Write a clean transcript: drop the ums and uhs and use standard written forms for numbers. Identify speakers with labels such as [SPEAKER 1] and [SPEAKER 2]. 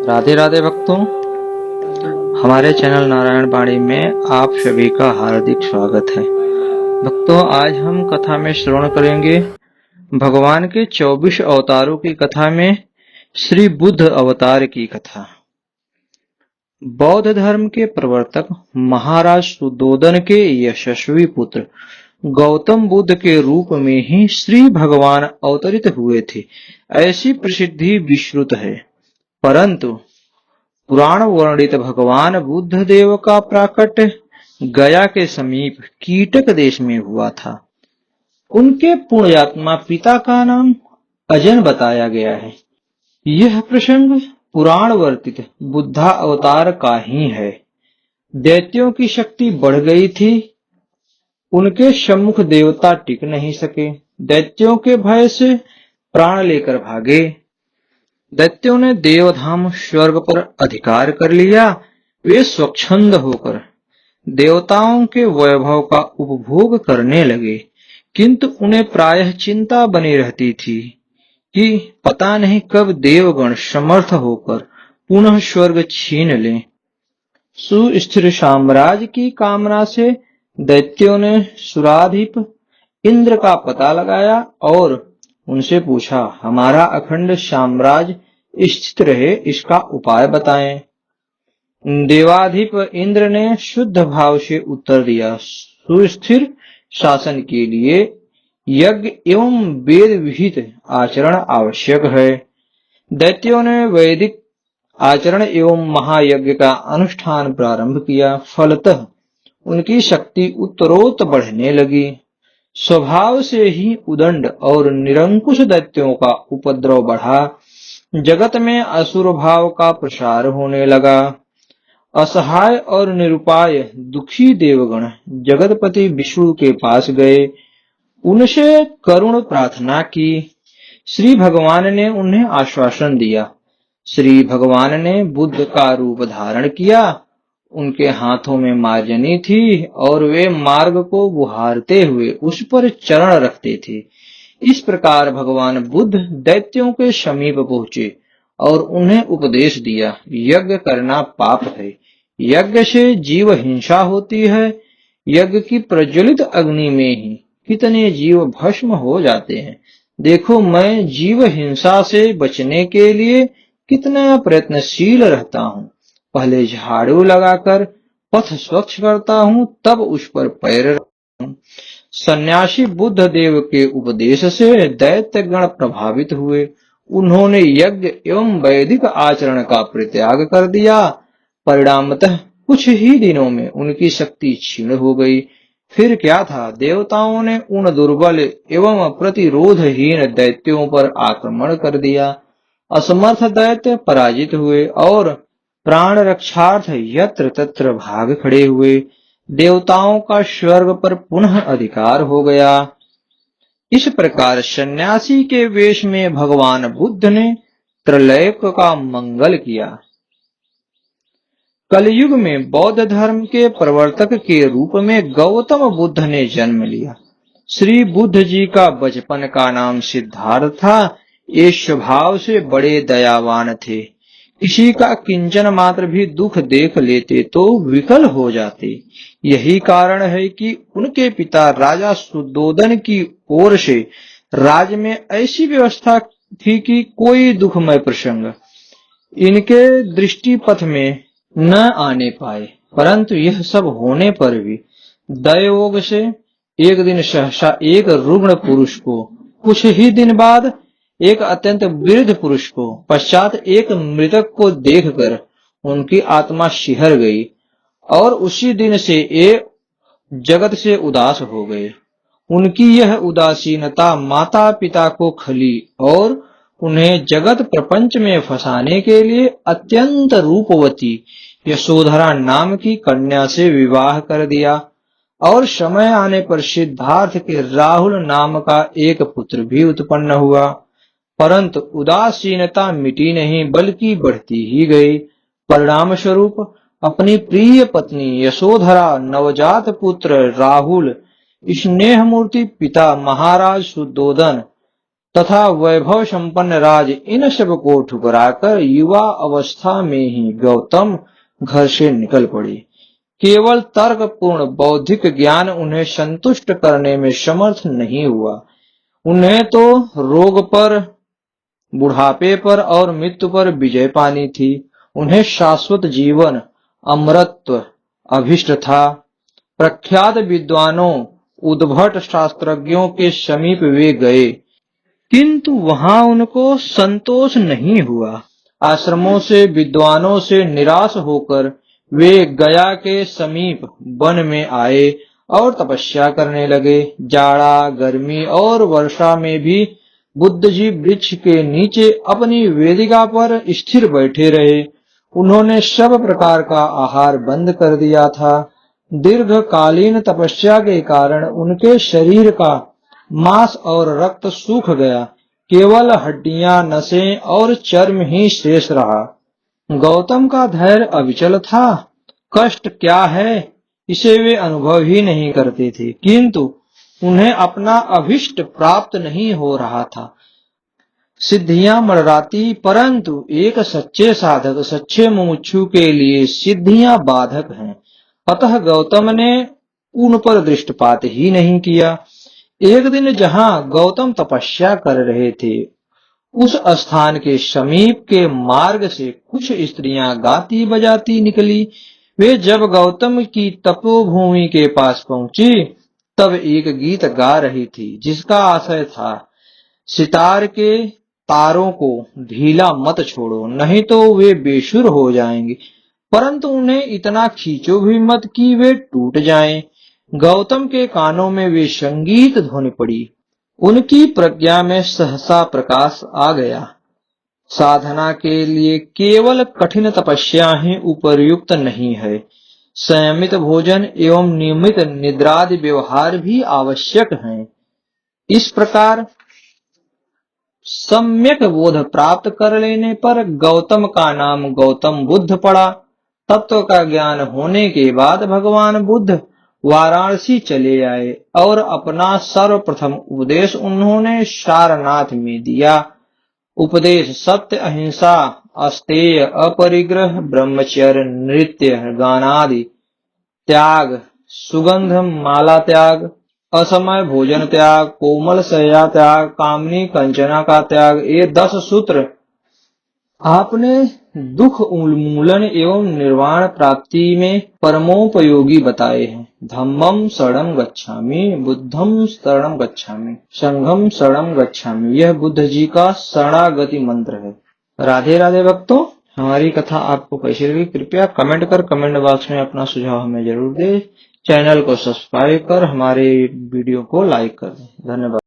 [SPEAKER 1] राधे राधे भक्तों, हमारे चैनल नारायण वाणी में आप सभी का हार्दिक स्वागत है। भक्तों, आज हम कथा में श्रवण करेंगे भगवान के 24 अवतारों की कथा में श्री बुद्ध अवतार की कथा। बौद्ध धर्म के प्रवर्तक महाराज सुद्धोधन के यशस्वी पुत्र गौतम बुद्ध के रूप में ही श्री भगवान अवतरित हुए थे, ऐसी प्रसिद्धि विश्रुत है। परंतु पुराण वर्णित भगवान बुद्ध देव का प्राकट्य गया के समीप कीटक देश में हुआ था। उनके पुण्यात्मा पिता का नाम अजन बताया गया है। यह प्रसंग पुराण वर्तित बुद्धा अवतार का ही है। दैत्यों की शक्ति बढ़ गई थी, उनके सम्मुख देवता टिक नहीं सके। दैत्यों के भय से प्राण लेकर भागे। दैत्यों ने देवधाम स्वर्ग पर अधिकार कर लिया। वे स्वच्छंद होकर देवताओं के वैभव का उपभोग करने लगे, किंतु उन्हें प्रायः चिंता बनी रहती थी कि पता नहीं कब देवगण समर्थ होकर पुनः स्वर्ग छीन लें। सुस्थिर साम्राज्य की कामना से दैत्यों ने सुराधिप इंद्र का पता लगाया और उनसे पूछा, हमारा अखंड साम्राज्य स्थित रहे, इसका उपाय बताएं। देवाधिप इंद्र ने शुद्ध भाव से उत्तर दिया, सुस्थिर शासन के लिए यज्ञ एवं वेद विहित आचरण आवश्यक है। दैत्यों ने वैदिक आचरण एवं महायज्ञ का अनुष्ठान प्रारंभ किया। फलतः उनकी शक्ति उत्तरोत्तर बढ़ने लगी। स्वभाव से ही उदंड और निरंकुश दैत्यों का उपद्रव बढ़ा। जगत में असुर भाव का प्रसार होने लगा। असहाय और निरुपाय दुखी देवगण जगतपति विष्णु के पास गए, उनसे करुण प्रार्थना की। श्री भगवान ने उन्हें आश्वासन दिया। श्री भगवान ने बुद्ध का रूप धारण किया। उनके हाथों में मार्जनी थी और वे मार्ग को बुहारते हुए उस पर चरण रखते थे। इस प्रकार भगवान बुद्ध दैत्यों के समीप पहुंचे और उन्हें उपदेश दिया, यज्ञ करना पाप है। यज्ञ से जीव हिंसा होती है। यज्ञ की प्रज्वलित अग्नि में ही कितने जीव भस्म हो जाते हैं। देखो, मैं जीव हिंसा से बचने के लिए कितना प्रयत्नशील रहता हूँ। पहले झाड़ू लगाकर पथ स्वच्छ करता हूँ, तब उस पर पैर रखता हूँ। सन्यासी बुद्ध देव के उपदेश से दैत्यगण प्रभावित हुए। उन्होंने यज्ञ एवं वैदिक आचरण का परित्याग कर दिया। परिणामतः कुछ ही दिनों में उनकी शक्ति क्षीण हो गई। फिर क्या था, देवताओं ने उन दुर्बल एवं प्रतिरोधहीन दैत्यों पर आक्रमण कर दिया। असमर्थ दैत्य पराजित हुए और प्राण रक्षार्थ यत्र तत्र भाग खड़े हुए। देवताओं का स्वर्ग पर पुनः अधिकार हो गया। इस प्रकार सन्यासी के वेश में भगवान बुद्ध ने त्रैलोक का मंगल किया। कलयुग में बौद्ध धर्म के प्रवर्तक के रूप में गौतम बुद्ध ने जन्म लिया। श्री बुद्ध जी का बचपन का नाम सिद्धार्थ था। ये स्वभाव से बड़े दयावान थे। किसी का किंचन मात्र भी दुख देख लेते तो विकल हो जाते। यही कारण है कि उनके पिता राजा सुद्धोधन की ओर से राज्य में ऐसी व्यवस्था थी कि कोई दुखमय प्रसंग इनके दृष्टि पथ में न आने पाए। परंतु यह सब होने पर भी दयोग से एक दिन सहसा एक रुग्ण पुरुष को, कुछ ही दिन बाद एक अत्यंत वृद्ध पुरुष को, पश्चात एक मृतक को देखकर उनकी आत्मा सिहर गई और उसी दिन से ये जगत से उदास हो गए। उनकी यह उदासीनता माता पिता को खली और उन्हें जगत प्रपंच में फंसाने के लिए अत्यंत रूपवती यशोधरा नाम की कन्या से विवाह कर दिया। और समय आने पर सिद्धार्थ के राहुल नाम का एक पुत्र भी उत्पन्न हुआ। परंतु उदासीनता मिटी नहीं, बल्कि बढ़ती ही गई। परिणाम स्वरूप अपनी प्रिय पत्नी यशोधरा, नवजात पुत्र राहुल, स्नेह मूर्ति पिता महाराज सुद्धोधन तथा वैभव संपन्न राज, इन सब को ठुकराकर युवा अवस्था में ही गौतम घर से निकल पड़े। केवल तर्कपूर्ण बौद्धिक ज्ञान उन्हें संतुष्ट करने में समर्थ नहीं हुआ। उन्हें तो रोग पर, बुढ़ापे पर और मृत्यु पर विजय पानी थी। उन्हें शाश्वत जीवन, अमरत्व अभिष्ट था। प्रख्यात विद्वानों, उद्भट शास्त्रज्ञों के समीप वे गए, किंतु वहां उनको संतोष नहीं हुआ। आश्रमों से, विद्वानों से निराश होकर वे गया के समीप वन में आए और तपस्या करने लगे। जाड़ा, गर्मी और वर्षा में भी बुद्ध जी वृक्ष के नीचे अपनी वेदिका पर स्थिर बैठे रहे। उन्होंने सब प्रकार का आहार बंद कर दिया था। दीर्घकालीन तपस्या के कारण उनके शरीर का मांस और रक्त सूख गया। केवल हड्डियां, नसें और चर्म ही शेष रहा। गौतम का धैर्य अविचल था। कष्ट क्या है इसे वे अनुभव ही नहीं करते थे, किंतु उन्हें अपना अभिष्ट प्राप्त नहीं हो रहा था। सिद्धियां मंडराती, परंतु एक सच्चे साधक, सच्चे मुमुक्षु के लिए सिद्धियां बाधक हैं। अतः गौतम ने उन पर दृष्टिपात ही नहीं किया। एक दिन जहां गौतम तपस्या कर रहे थे, उस स्थान के समीप के मार्ग से कुछ स्त्रियां गाती बजाती निकली। वे जब गौतम की तपोभूमि के पास पहुंची, तब एक गीत गा रही थी, जिसका आशय था, सितार के तारों को ढीला मत छोड़ो, नहीं तो वे बेसुर हो जाएंगे, परंतु उन्हें इतना खींचो भी मत कि वे टूट जाएं। गौतम के कानों में वे संगीत ध्वनि पड़ी। उनकी प्रज्ञा में सहसा प्रकाश आ गया। साधना के लिए केवल कठिन तपस्या ही उपयुक्त नहीं है, संयमित भोजन एवं नियमित निद्रादि व्यवहार भी आवश्यक हैं। इस प्रकार सम्यक बोध प्राप्त कर लेने पर गौतम का नाम गौतम बुद्ध पड़ा। तत्व का ज्ञान होने के बाद भगवान बुद्ध वाराणसी चले आए और अपना सर्वप्रथम उपदेश उन्होंने सारनाथ में दिया। उपदेश सत्य, अहिंसा, अस्तेय, अपरिग्रह, ब्रह्मचर्य, नृत्य, गानादि त्याग, सुगंध माला त्याग, असमय भोजन त्याग, कोमल शय्या त्याग, कामनी कंचना का त्याग, ये 10 सूत्र आपने दुख उन्मूलन एवं निर्वाण प्राप्ति में परमोपयोगी बताए हैं। धम्मम शरणं गच्छामि, बुद्धम शरणं गच्छामि, संघम शरणं गच्छामि, यह बुद्ध जी का शरणागति मंत्र है। राधे राधे भक्तों, हमारी कथा आपको कैसी लगी कृपया कमेंट कर कमेंट बॉक्स में अपना सुझाव हमें जरूर दें। चैनल को सब्सक्राइब कर हमारे वीडियो को लाइक कर दें। धन्यवाद।